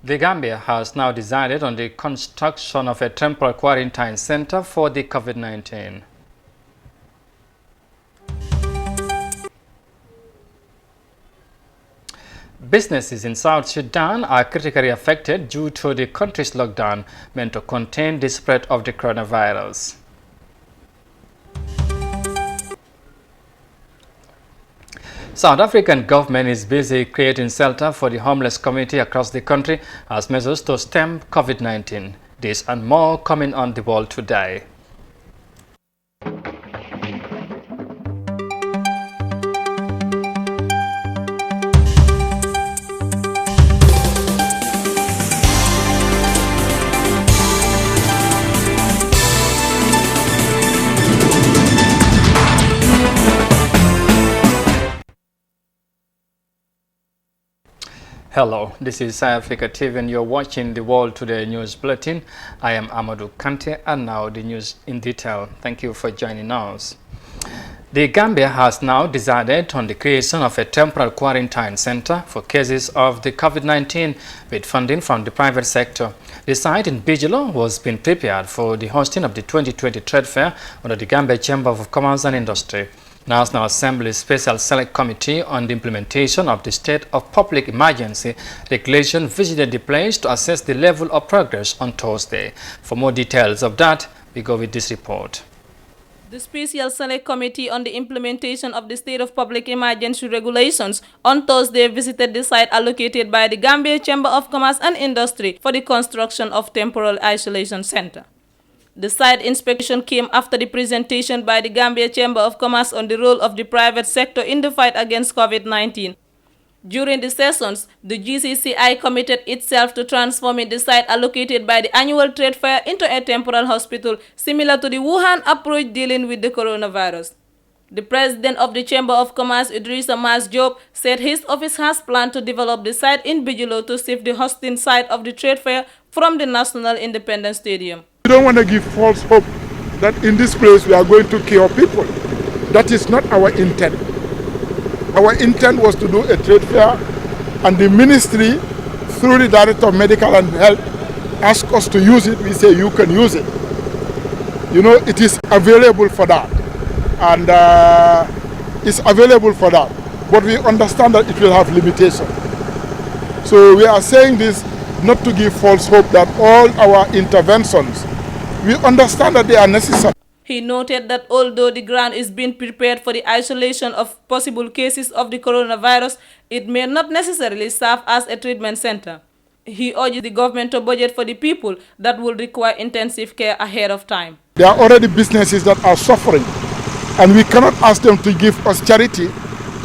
The Gambia has now decided on the construction of a temporary quarantine center for the COVID-19. Businesses in South Sudan are critically affected due to the country's lockdown meant to contain the spread of the coronavirus. South African government is busy creating shelter for the homeless community across the country as measures to stem COVID-19. This and more coming on The World Today. Hello, this is Africa TV and you're watching the World Today News Bulletin. I am Amadou Kante and now the news in detail. Thank you for joining us. The Gambia has now decided on the creation of a temporary quarantine center for cases of the COVID-19 with funding from the private sector. The site in Bijilo was being prepared for the hosting of the 2020 trade fair under the Gambia Chamber of Commerce and Industry. National Assembly Special Select Committee on the Implementation of the State of Public Emergency Regulation visited the place to assess the level of progress on Thursday. For more details of that, we go with this report. The Special Select Committee on the Implementation of the State of Public Emergency Regulations on Thursday visited the site allocated by the Gambia Chamber of Commerce and Industry for the construction of Temporal Isolation Center. The site inspection came after the presentation by the Gambia Chamber of Commerce on the role of the private sector in the fight against COVID-19. During the sessions, the GCCI committed itself to transforming the site allocated by the annual trade fair into a temporal hospital similar to the Wuhan approach dealing with the coronavirus. The president of the Chamber of Commerce, Idrissa Mas Diop, said his office has planned to develop the site in Bijilo to shift the hosting site of the trade fair from the National Independence Stadium. We don't want to give false hope that in this place we are going to cure people. That is not our intent. Our intent was to do a trade fair, and the ministry, through the Director of Medical and Health, asked us to use it. We say you can use it. You know, it is available for that. And it's available for that. But we understand that it will have limitations. So we are saying this not to give false hope that all our interventions, we understand that they are necessary. He noted that although the ground is being prepared for the isolation of possible cases of the coronavirus, it may not necessarily serve as a treatment center. He urged the government to budget for the people that will require intensive care ahead of time. There are already businesses that are suffering, and we cannot ask them to give us charity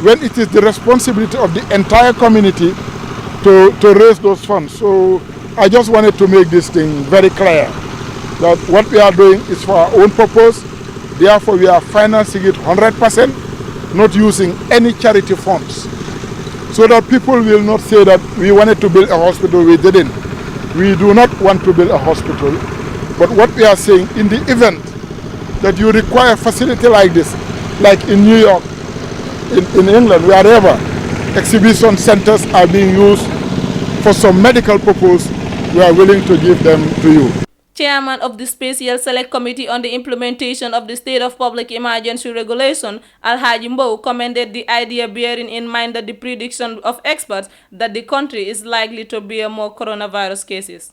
when it is the responsibility of the entire community to raise those funds. So I just wanted to make this thing very clear that what we are doing is for our own purpose. Therefore, we are financing it 100%, not using any charity funds. So that people will not say that we wanted to build a hospital, we didn't. We do not want to build a hospital. But what we are saying, in the event that you require a facility like this, like in New York, in England, wherever, exhibition centers are being used for some medical purpose, we are willing to give them to you. Chairman of the Special Select Committee on the Implementation of the State of Public Emergency Regulation, Alhaji Mbow, commended the idea bearing in mind that the prediction of experts that the country is likely to bear more coronavirus cases.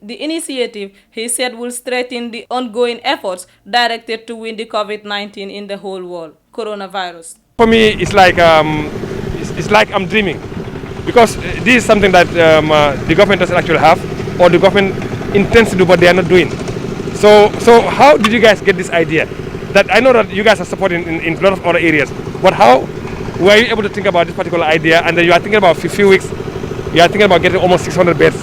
The initiative, he said, will strengthen the ongoing efforts directed to win the COVID-19 in the whole world. Coronavirus. For me, it's like I'm dreaming, because this is something that the government doesn't actually have, or the government intends to do, but they are not doing. So how did you guys get this idea? That I know that you guys are supporting in a lot of other areas, but how were you able to think about this particular idea? And then you are thinking about a few weeks, you are thinking about getting almost 600 beds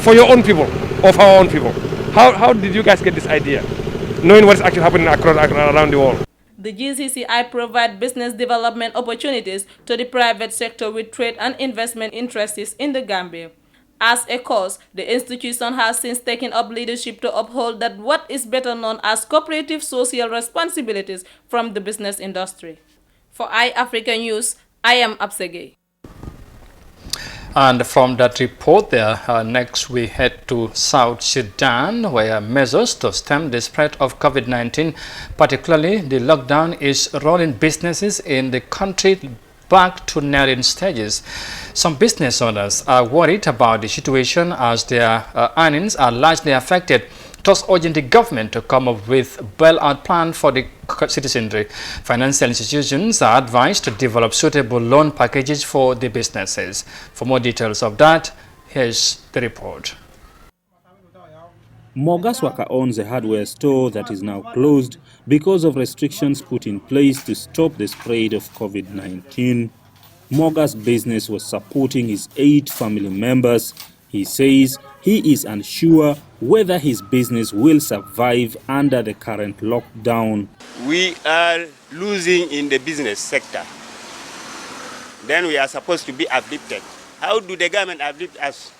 for your own people, or for our own people. How did you guys get this idea, knowing what is actually happening around the world? The GCCI provide business development opportunities to the private sector with trade and investment interests in the Gambia. As a cause, the institution has since taken up leadership to uphold that what is better known as cooperative social responsibilities from the business industry. For iAfrica News, I am Absegei. And from that report there, next we head to South Sudan, where measures to stem the spread of COVID-19, particularly the lockdown, is rolling businesses in the country back to narrowing stages. Some business owners are worried about the situation as their earnings are largely affected, thus urging the government to come up with a bailout plan for the citizenry. Financial institutions are advised to develop suitable loan packages for the businesses. For more details of that, here's the report. Mogaswaka owns a hardware store that is now closed because of restrictions put in place to stop the spread of COVID-19. Moga's business was supporting his 8 family members. He says he is unsure whether his business will survive under the current lockdown. We are losing in the business sector. Then we are supposed to be uplifted. How do the government uplift us?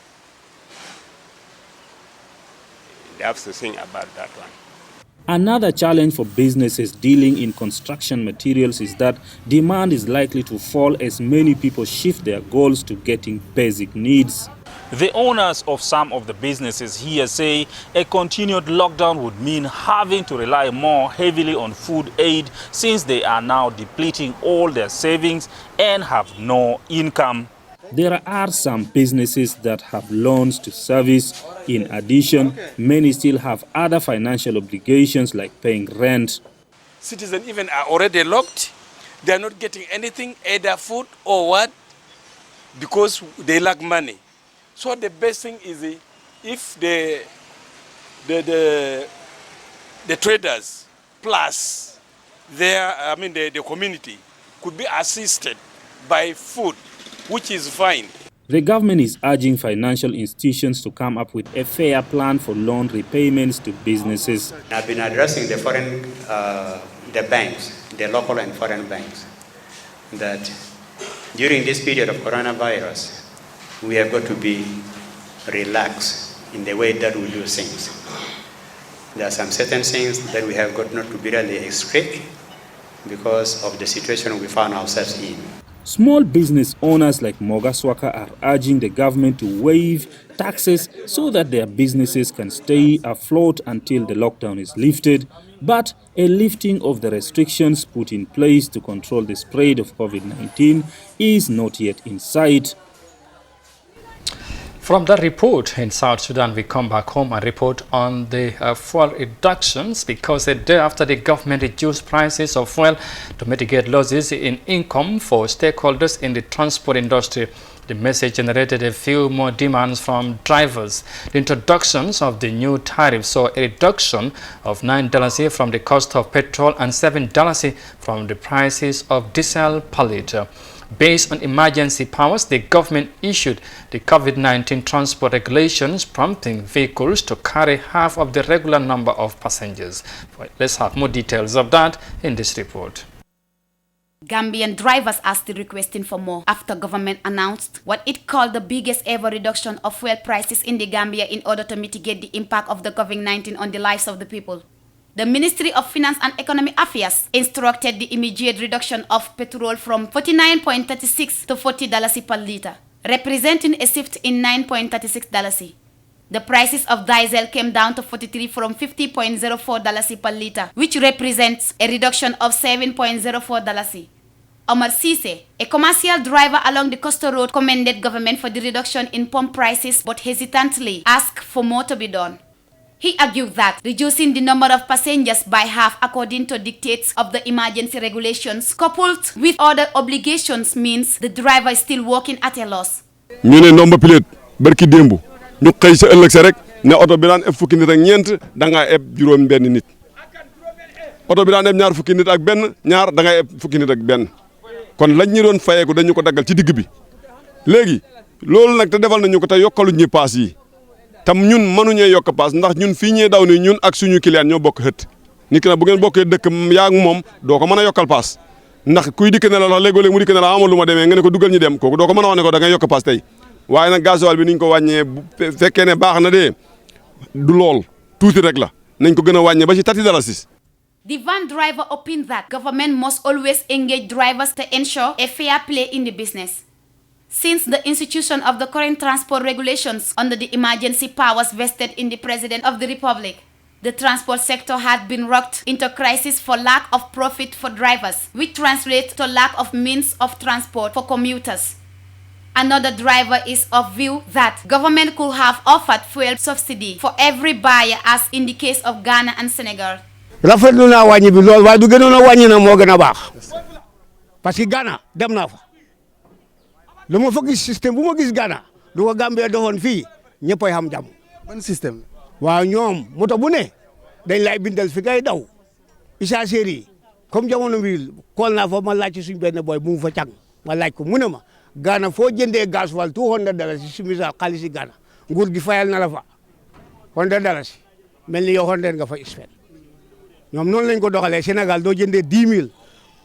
They have to think about that one. Another challenge for businesses dealing in construction materials is that demand is likely to fall as many people shift their goals to getting basic needs. The owners of some of the businesses here say a continued lockdown would mean having to rely more heavily on food aid since they are now depleting all their savings and have no income. There are some businesses that have loans to service. In addition, many still have other financial obligations like paying rent. Citizens even are already locked. They are not getting anything, either food or what, because they lack money. So the best thing is if the traders plus the community could be assisted by food, which is fine. The government is urging financial institutions to come up with a fair plan for loan repayments to businesses. I've been addressing the banks, the local and foreign banks, that during this period of coronavirus, we have got to be relaxed in the way that we do things. There are some certain things that we have got not to be really strict because of the situation we found ourselves in. Small business owners like Mogaswaka are urging the government to waive taxes so that their businesses can stay afloat until the lockdown is lifted. But a lifting of the restrictions put in place to control the spread of COVID-19 is not yet in sight. From that report in South Sudan, we come back home and report on the fuel reductions, because a day after the government reduced prices of fuel to mitigate losses in income for stakeholders in the transport industry, the message generated a few more demands from drivers. The introductions of the new tariff saw a reduction of $9 from the cost of petrol and $7 from the prices of diesel per litre. Based on emergency powers, the government issued the COVID-19 transport regulations, prompting vehicles to carry half of the regular number of passengers. Let's have more details of that in this report. Gambian drivers are still requesting for more after government announced what it called the biggest ever reduction of fuel prices in the Gambia in order to mitigate the impact of the COVID-19 on the lives of the people. The Ministry of Finance and Economic Affairs instructed the immediate reduction of petrol from $49.36 to $40 per litre, representing a shift in $9.36. The prices of diesel came down to $43 from $50.04 per litre, which represents a reduction of $7.04. Omar Sise, a commercial driver along the coastal road, commended government for the reduction in pump prices but hesitantly asked for more to be done. He argued that reducing the number of passengers by half according to dictates of the emergency regulations coupled with other obligations means the driver is still working at a loss. ñu ne nomba pilote barki dembu ñu xey sa ëlëk sa rek ne auto bi daan eb fukki nit ak ñent da nga eb juroom benn nit auto bi daan eb ñaar fukki nit ak benn ñaar da nga eb fukki nit ak benn kon lañ ñi doon fayeku dañu ko daggal ci digg bi légui loolu nak te defal nañu ko te yokkalu ñi pass yi tam ñun mënuñee yokk paas ndax ñun fii ñee daw ni ñun ak suñu client ñoo bokk xët nit ki nag bu ngeen bokkee dëkk yaa ak moom doo ko mën a yokkal paas ndax kuy dikk ne la léegoo-léeg mu dikk ne la amal lu ma demee nga ne ko dugal ñu dem kooku doo ko mën a wax ne ko da ngay yokk paas tey waaye nag gasoil bi niñ ko wàññee bu fekkee ne baax na de du lool tuuti rek la nañ ko gën a wàññee ba ci $30. The van driver opined that government must always engage drivers to ensure a fair play in the business. Since the institution of the current transport regulations under the emergency powers vested in the President of the Republic, the transport sector had been rocked into crisis for lack of profit for drivers, which translates to lack of means of transport for commuters. Another driver is of view that government could have offered fuel subsidy for every buyer as in the case of Ghana and Senegal. Rafetlu naa wàññi bi lool waaye du gënoon a wàññi na moo gën a baax parce que Ghana dem naa fa lu ma fa gis système bu ma gis Ghana du ko Gambie doxoon fii ñëppay xam jàmm. ban système. waaw ñoom moto bu ne dañ lay bindal fi ngay daw isa série comme jamono bi kool naa fa ma laaj ci suñ benn boy bu mu fa càng ma laaj ko mu ne ma Ghana foo jëndee gasoil $200 si misal xaalis si Ghana nguur gi fayal na la fa $100 mel ni yow 100 nga fa spend ñoom noonu lañ ko doxalee Sénégal doo jëndee 10 000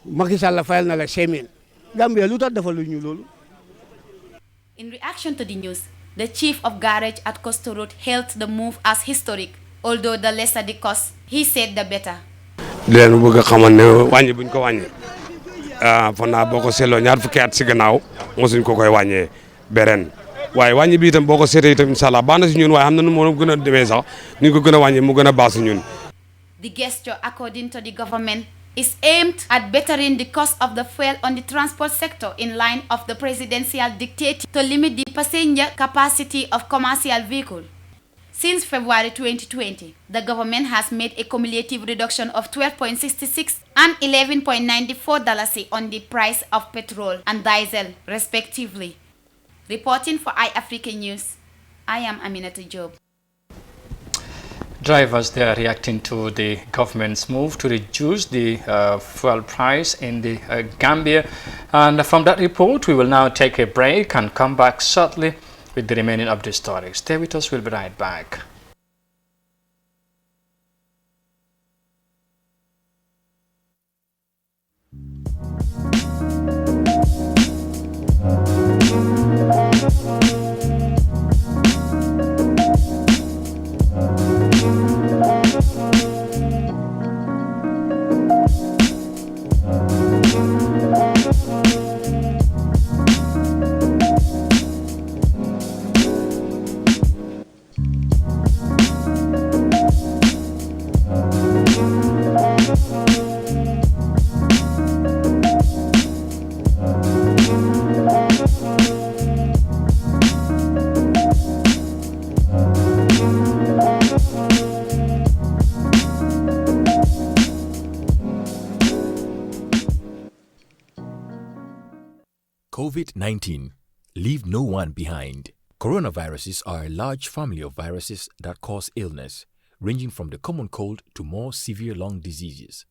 Macky Sall fayal na la 5 000 Gambia lu tax defaluñu loolu. In reaction to the news, the chief of garage at Costa Road hailed the move as historic. Although the lesser the cost, he said the better. di leen bëgg a xamal ne wàññi buñ ko wàññi fan naa boo ko seetloo ñaar fukki at si gannaaw mosuñ ko koy wàññee beren waaye wàññi bi itam boo ko seetee itam incha allah baax na si ñun waaye xam na nu moo gën a demee sax ni ñu ko gën a wàññi mu gën a baax si ñun. The gesture, according to the government, is aimed at bettering the cost of the fuel on the transport sector in line of the presidential dictate to limit the passenger capacity of commercial vehicles. Since February 2020, the government has made a cumulative reduction of $12.66 and $11.94 on the price of petrol and diesel, respectively. Reporting for iAfrica News, I am Aminata Job. Drivers, they are reacting to the government's move to reduce the fuel price in the Gambia. And from that report, we will now take a break and come back shortly with the remaining of the story. Stay with us, we'll be right back. COVID-19. Leave no one behind. Coronaviruses are a large family of viruses that cause illness, ranging from the common cold to more severe lung diseases.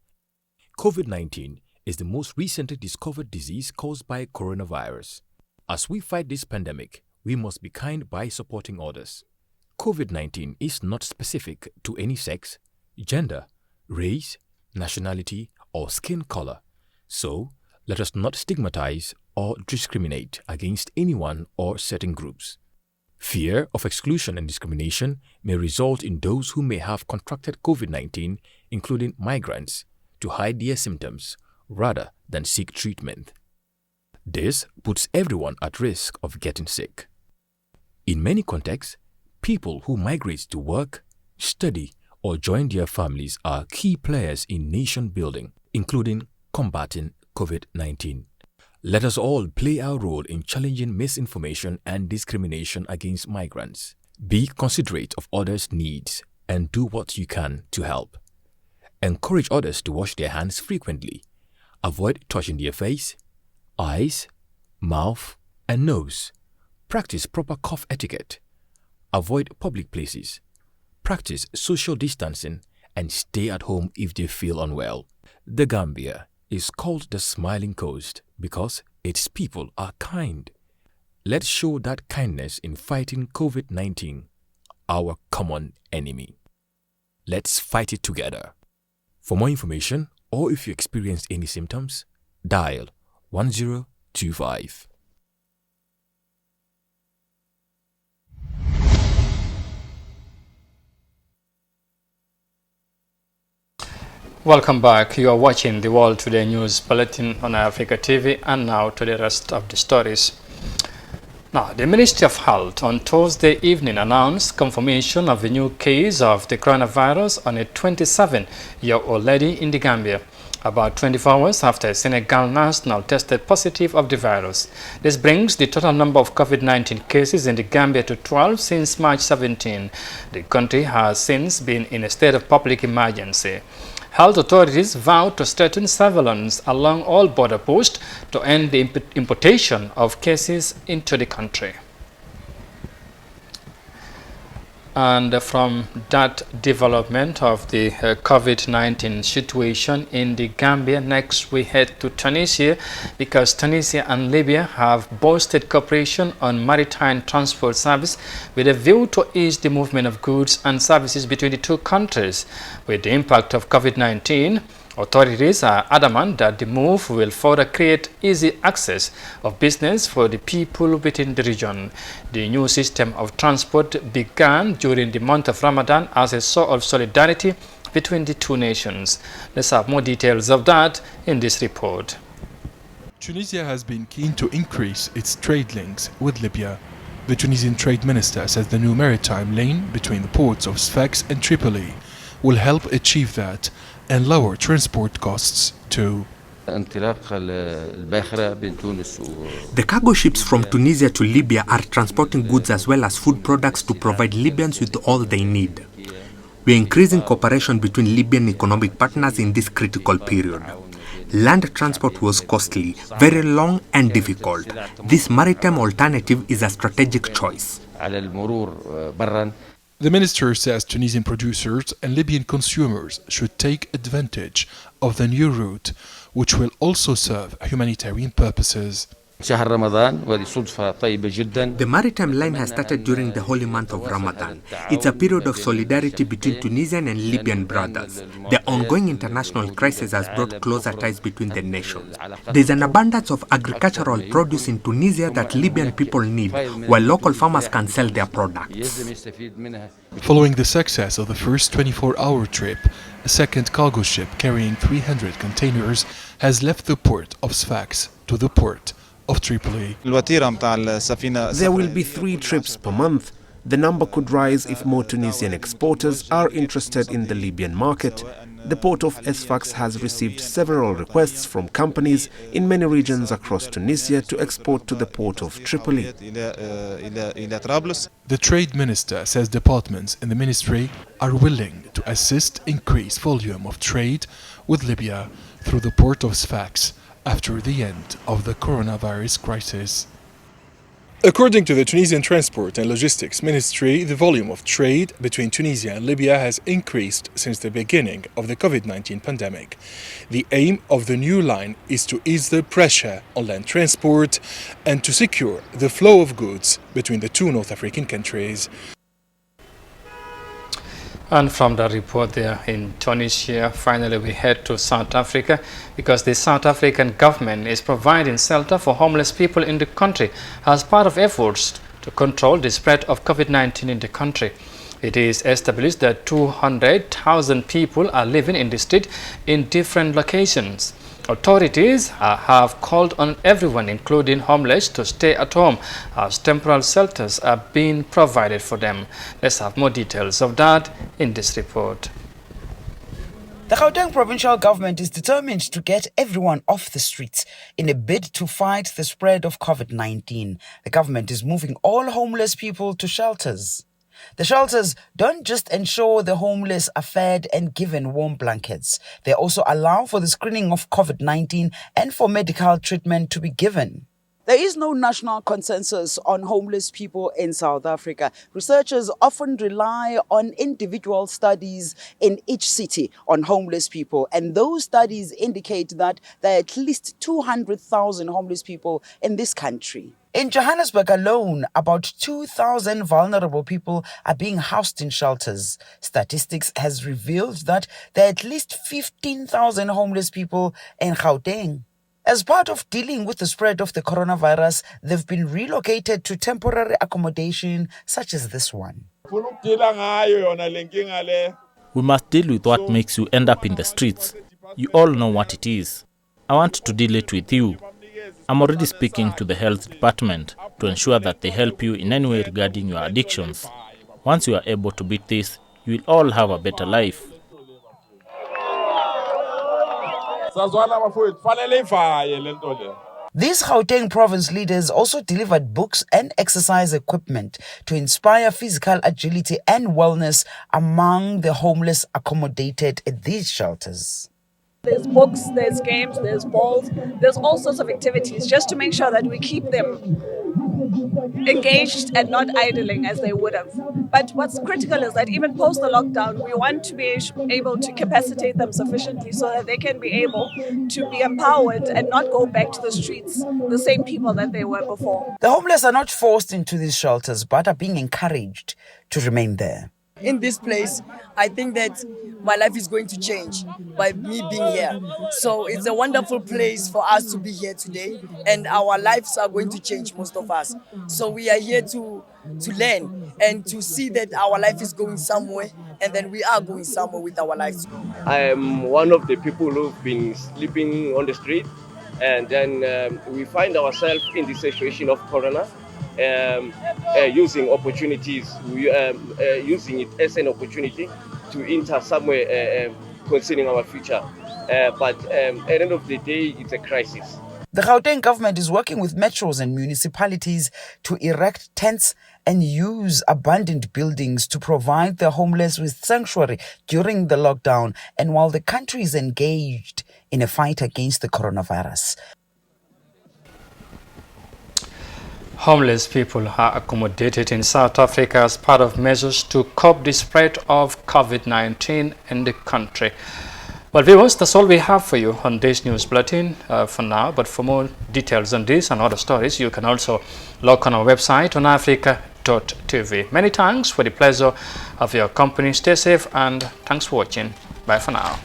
COVID-19 is the most recently discovered disease caused by coronavirus. As we fight this pandemic, we must be kind by supporting others. COVID-19 is not specific to any sex, gender, race, nationality, or skin color. So, let us not stigmatize or discriminate against anyone or certain groups. Fear of exclusion and discrimination may result in those who may have contracted COVID-19, including migrants, to hide their symptoms rather than seek treatment. This puts everyone at risk of getting sick. In many contexts, people who migrate to work, study, or join their families are key players in nation building, including combating COVID-19. Let us all play our role in challenging misinformation and discrimination against migrants. Be considerate of others' needs and do what you can to help. Encourage others to wash their hands frequently. Avoid touching their face, eyes, mouth, and nose. Practice proper cough etiquette. Avoid public places. Practice social distancing and stay at home if they feel unwell. The Gambia is called the Smiling Coast because its people are kind. Let's show that kindness in fighting COVID-19, our common enemy. Let's fight it together. For more information, or if you experience any symptoms, dial 1025. Welcome back. You are watching the World Today News Bulletin on Africa TV, and now to the rest of the stories. Now, the Ministry of Health on Thursday evening announced confirmation of a new case of the coronavirus on a 27-year-old lady in the Gambia, about 24 hours after a Senegal national tested positive of the virus. This brings the total number of COVID-19 cases in the Gambia to 12 since March 17. The country has since been in a state of public emergency. Health authorities vowed to strengthen surveillance along all border posts to end the importation of cases into the country. And from that development of the COVID-19 situation in the Gambia, next we head to Tunisia, because Tunisia and Libya have boosted cooperation on maritime transport service with a view to ease the movement of goods and services between the two countries. With the impact of COVID-19, authorities are adamant that the move will further create easy access of business for the people within the region. The new system of transport began during the month of Ramadan as a show of solidarity between the two nations. Let's have more details of that in this report. Tunisia has been keen to increase its trade links with Libya. The Tunisian trade minister says the new maritime lane between the ports of Sfax and Tripoli will help achieve that and lower transport costs too. The cargo ships from Tunisia to Libya are transporting goods as well as food products to provide Libyans with all they need. We are increasing cooperation between Libyan economic partners in this critical period. Land transport was costly, very long and difficult. This maritime alternative is a strategic choice. The minister says Tunisian producers and Libyan consumers should take advantage of the new route, which will also serve humanitarian purposes. The maritime line has started during the holy month of Ramadan. It's a period of solidarity between Tunisian and Libyan brothers. The ongoing international crisis has brought closer ties between the nations. There's an abundance of agricultural produce in Tunisia that Libyan people need, while local farmers can sell their products. Following the success of the first 24-hour trip, a second cargo ship carrying 300 containers has left the port of Sfax to the port of Tripoli. There will be 3 trips per month. The number could rise if more Tunisian exporters are interested in the Libyan market. The port of Sfax has received several requests from companies in many regions across Tunisia to export to the port of Tripoli. The trade minister says departments in the ministry are willing to assist increased volume of trade with Libya through the port of Sfax after the end of the coronavirus crisis. According to the Tunisian Transport and Logistics Ministry, the volume of trade between Tunisia and Libya has increased since the beginning of the COVID-19 pandemic. The aim of the new line is to ease the pressure on land transport and to secure the flow of goods between the two North African countries. And from the report there in Tunisia, finally we head to South Africa, because the South African government is providing shelter for homeless people in the country as part of efforts to control the spread of COVID-19 in the country. It is established that 200,000 people are living in the street in different locations. Authorities have called on everyone, including homeless, to stay at home as temporary shelters are being provided for them. Let's have more details of that in this report. The Gauteng provincial government is determined to get everyone off the streets in a bid to fight the spread of COVID-19. The government is moving all homeless people to shelters. The shelters don't just ensure the homeless are fed and given warm blankets. They also allow for the screening of COVID-19 and for medical treatment to be given. There is no national consensus on homeless people in South Africa. Researchers often rely on individual studies in each city on homeless people, and those studies indicate that there are at least 200,000 homeless people in this country. In Johannesburg alone, about 2,000 vulnerable people are being housed in shelters. Statistics has revealed that there are at least 15,000 homeless people in Gauteng. As part of dealing with the spread of the coronavirus, they've been relocated to temporary accommodation such as this one. We must deal with what makes you end up in the streets. You all know what it is. I want to deal it with you. I'm already speaking to the health department to ensure that they help you in any way regarding your addictions. Once you are able to beat this, you will all have a better life. These Gauteng province leaders also delivered books and exercise equipment to inspire physical agility and wellness among the homeless accommodated at these shelters. There's books, there's games, there's balls, there's all sorts of activities just to make sure that we keep them engaged and not idling as they would have. But what's critical is that even post the lockdown, we want to be able to capacitate them sufficiently so that they can be able to be empowered and not go back to the streets the same people that they were before. The homeless are not forced into these shelters but are being encouraged to remain there. In this place, I think that my life is going to change by me being here. So it's a wonderful place for us to be here today, and our lives are going to change, most of us. So we are here to learn and to see that our life is going somewhere, and then we are going somewhere with our lives. I am one of the people who've been sleeping on the street, and then we find ourselves in the situation of corona. Using opportunities, using it as an opportunity to enter somewhere concerning our future. But at the end of the day, it's a crisis. The Gauteng government is working with metros and municipalities to erect tents and use abandoned buildings to provide the homeless with sanctuary during the lockdown and while the country is engaged in a fight against the coronavirus. Homeless people are accommodated in South Africa as part of measures to curb the spread of COVID-19 in the country. Well, viewers, that's all we have for you on this news bulletin for now. But for more details on this and other stories, you can also log on our website on africa.tv. Many thanks for the pleasure of your company. Stay safe and thanks for watching. Bye for now.